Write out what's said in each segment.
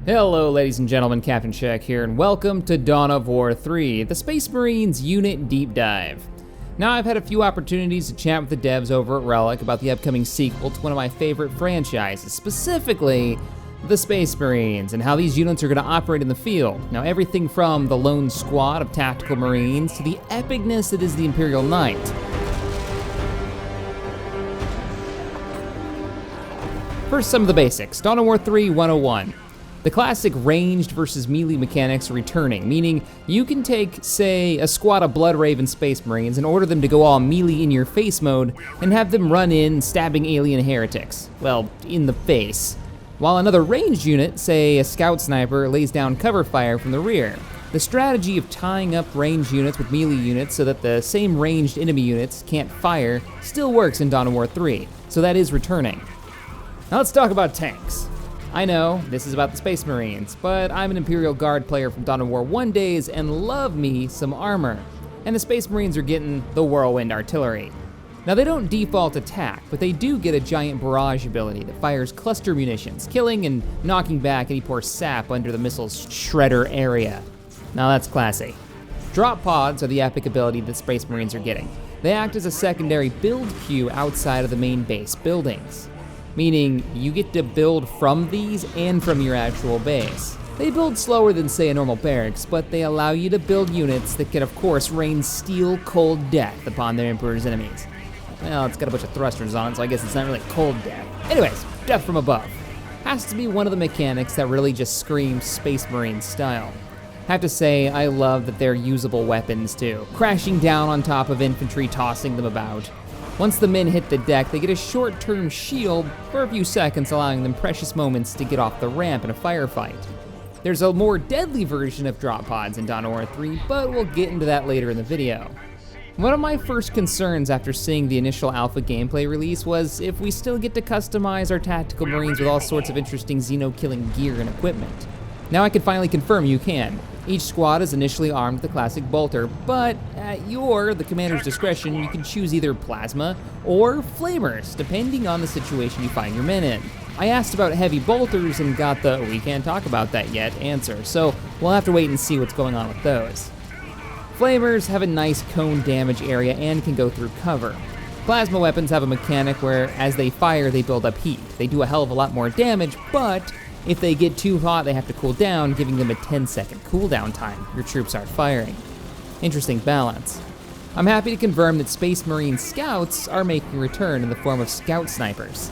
Hello ladies and gentlemen, CaptainShack here, and welcome to Dawn of War 3, the Space Marines Unit Deep Dive. Now I've had a few opportunities to chat with the devs over at Relic about the upcoming sequel to one of my favorite franchises, specifically the Space Marines, and how these units are going to operate in the field. Now everything from the lone squad of tactical Marines to the epicness that is the Imperial Knight. First, some of the basics. Dawn of War 3 101. The classic ranged versus melee mechanics are returning, meaning you can take, say, a squad of Blood Raven Space Marines and order them to go all melee in your face mode and have them run in stabbing alien heretics. Well, in the face. While another ranged unit, say a scout sniper, lays down cover fire from the rear. The strategy of tying up ranged units with melee units so that the same ranged enemy units can't fire still works in Dawn of War 3, so that is returning. Now let's talk about tanks. I know, this is about the Space Marines, but I'm an Imperial Guard player from Dawn of War 1 days and love me some armor. And the Space Marines are getting the Whirlwind Artillery. Now they don't default attack, but they do get a giant barrage ability that fires cluster munitions, killing and knocking back any poor sap under the missile's shredder area. Now that's classy. Drop pods are the epic ability that Space Marines are getting. They act as a secondary build queue outside of the main base buildings. Meaning you get to build from these and from your actual base. They build slower than, say, a normal barracks, but they allow you to build units that can, of course, rain steel cold death upon their Emperor's enemies. Well, it's got a bunch of thrusters on it, so I guess it's not really cold death. Anyways, death from above. Has to be one of the mechanics that really just screams Space Marine style. Have to say, I love that they're usable weapons too. Crashing down on top of infantry, tossing them about. Once the men hit the deck, they get a short-term shield for a few seconds, allowing them precious moments to get off the ramp in a firefight. There's a more deadly version of drop pods in Dawn of War 3, but we'll get into that later in the video. One of my first concerns after seeing the initial alpha gameplay release was if we still get to customize our tactical Marines with all sorts of interesting Xeno-killing gear and equipment. Now I can finally confirm you can. Each squad is initially armed with the classic bolter, but at the commander's discretion, you can choose either plasma or flamers, depending on the situation you find your men in. I asked about heavy bolters and got the "we can't talk about that yet" answer, so we'll have to wait and see what's going on with those. Flamers have a nice cone damage area and can go through cover. Plasma weapons have a mechanic where as they fire, they build up heat. They do a hell of a lot more damage, but if they get too hot, they have to cool down, giving them a 10-second cooldown time. Your troops aren't firing. Interesting balance. I'm happy to confirm that Space Marine Scouts are making a return in the form of Scout Snipers.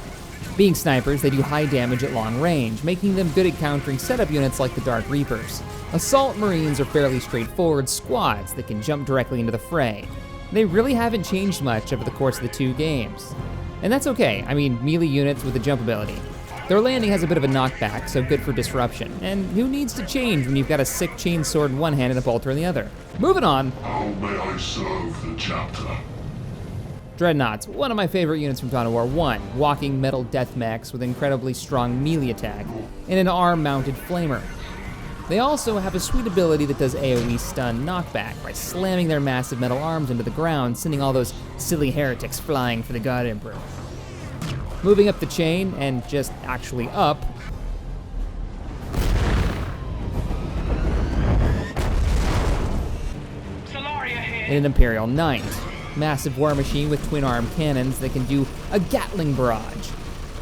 Being snipers, they do high damage at long range, making them good at countering setup units like the Dark Reapers. Assault Marines are fairly straightforward squads that can jump directly into the fray. They really haven't changed much over the course of the two games. And that's okay, I mean melee units with a jump ability. Their landing has a bit of a knockback, so good for disruption. And who needs to change when you've got a sick chainsword in one hand and a bolter in the other? Moving on. How may I serve the chapter? Dreadnoughts, one of my favorite units from Dawn of War 1, walking metal death mechs with incredibly strong melee attack, and an arm-mounted flamer. They also have a sweet ability that does AoE stun knockback by slamming their massive metal arms into the ground, sending all those silly heretics flying for the God Emperor. Moving up the chain, and just actually up, an Imperial Knight. Massive war machine with twin-arm cannons that can do a Gatling barrage,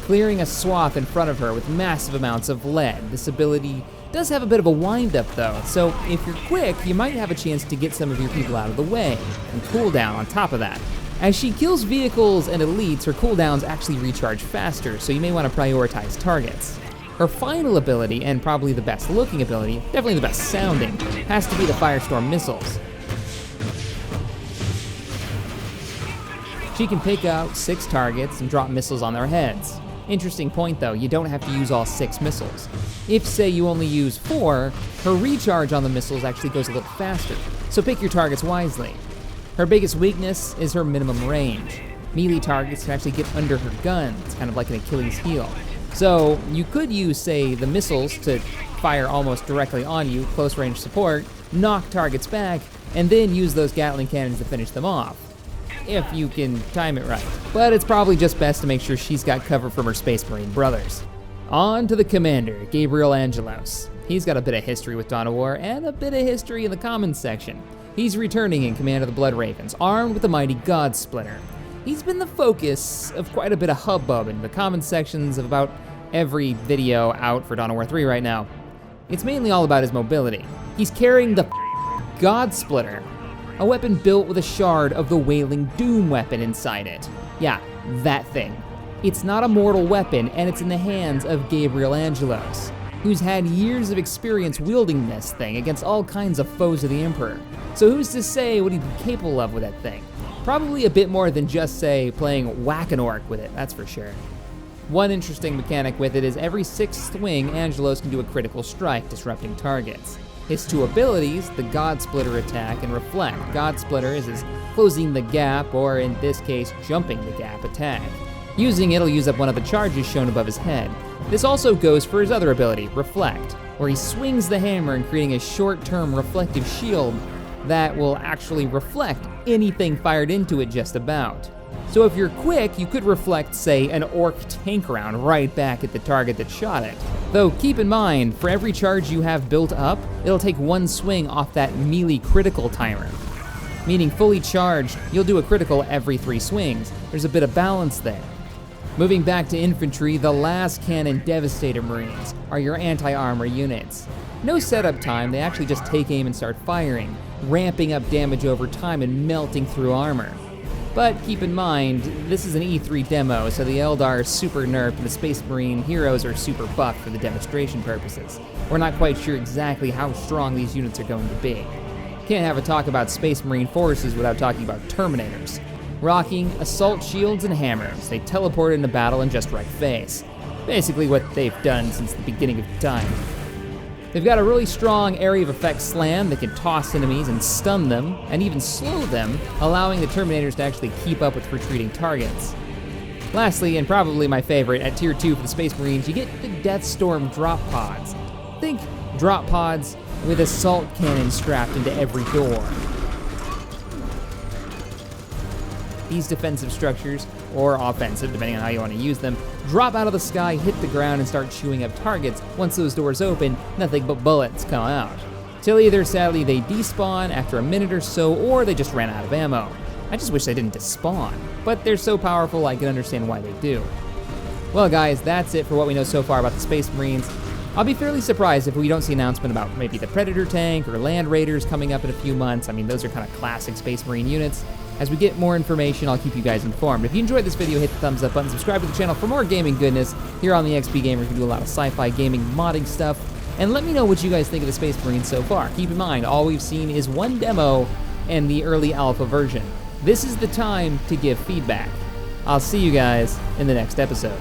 clearing a swath in front of her with massive amounts of lead. This ability does have a bit of a wind-up though, so if you're quick, you might have a chance to get some of your people out of the way, and cooldown on top of that. As she kills vehicles and elites, her cooldowns actually recharge faster, so you may want to prioritize targets. Her final ability, and probably the best looking ability, definitely the best sounding, has to be the Firestorm Missiles. She can pick out 6 targets and drop missiles on their heads. Interesting point though, you don't have to use all 6 missiles. If, say, you only use 4, her recharge on the missiles actually goes a little faster, so pick your targets wisely. Her biggest weakness is her minimum range. Melee targets can actually get under her gun. It's kind of like an Achilles heel. So you could use, say, the missiles to fire almost directly on you, close range support, knock targets back, and then use those Gatling cannons to finish them off. If you can time it right. But it's probably just best to make sure she's got cover from her Space Marine brothers. On to the commander, Gabriel Angelo. He's got a bit of history with Dawn of War and a bit of history in the comments section. He's returning in command of the Blood Ravens, armed with the mighty God Splitter. He's been the focus of quite a bit of hubbub in the comments sections of about every video out for Dawn of War 3 right now. It's mainly all about his mobility. He's carrying the God Splitter, a weapon built with a shard of the Wailing Doom weapon inside it. Yeah, that thing. It's not a mortal weapon, and it's in the hands of Gabriel Angelo, who's had years of experience wielding this thing against all kinds of foes of the Emperor. So who's to say what he'd be capable of with that thing? Probably a bit more than just, say, playing Whack-an-Orc with it, that's for sure. One interesting mechanic with it is every 6th swing, Angelos can do a critical strike, disrupting targets. His 2 abilities, the God Splitter attack and Reflect. God Splitter is his closing the gap, or in this case, jumping the gap attack. Using it, he'll use up one of the charges shown above his head. This also goes for his other ability, Reflect, where he swings the hammer and creating a short-term reflective shield that will actually reflect anything fired into it just about. So if you're quick, you could reflect, say, an orc tank round right back at the target that shot it. Though keep in mind, for every charge you have built up, it'll take 1 swing off that melee critical timer. Meaning fully charged, you'll do a critical every 3 swings. There's a bit of balance there. Moving back to infantry, the last cannon Devastator Marines are your anti-armor units. No setup time, they actually just take aim and start firing, ramping up damage over time and melting through armor. But keep in mind, this is an E3 demo, so the Eldar are super nerfed and the Space Marine heroes are super buffed for the demonstration purposes. We're not quite sure exactly how strong these units are going to be. Can't have a talk about Space Marine forces without talking about Terminators. Rocking assault shields and hammers, they teleport into battle and just wreck face. Basically what they've done since the beginning of time. They've got a really strong area of effect slam that can toss enemies and stun them, and even slow them, allowing the Terminators to actually keep up with retreating targets. Lastly, and probably my favorite, at Tier 2 for the Space Marines, you get the Deathstorm drop pods. Think drop pods with assault cannons strapped into every door. These defensive structures, or offensive, depending on how you want to use them, drop out of the sky, hit the ground, and start chewing up targets. Once those doors open, nothing but bullets come out. Till either, sadly, they despawn after a minute or so, or they just ran out of ammo. I just wish they didn't despawn, but they're so powerful I can understand why they do. Well guys, that's it for what we know so far about the Space Marines. I'll be fairly surprised if we don't see an announcement about maybe the Predator tank or Land Raiders coming up in a few months. I mean, those are kind of classic Space Marine units. As we get more information, I'll keep you guys informed. If you enjoyed this video, hit the thumbs up button, subscribe to the channel for more gaming goodness. Here on the XP Gamers, we do a lot of sci-fi gaming modding stuff. And let me know what you guys think of the Space Marines so far. Keep in mind, all we've seen is one demo and the early alpha version. This is the time to give feedback. I'll see you guys in the next episode.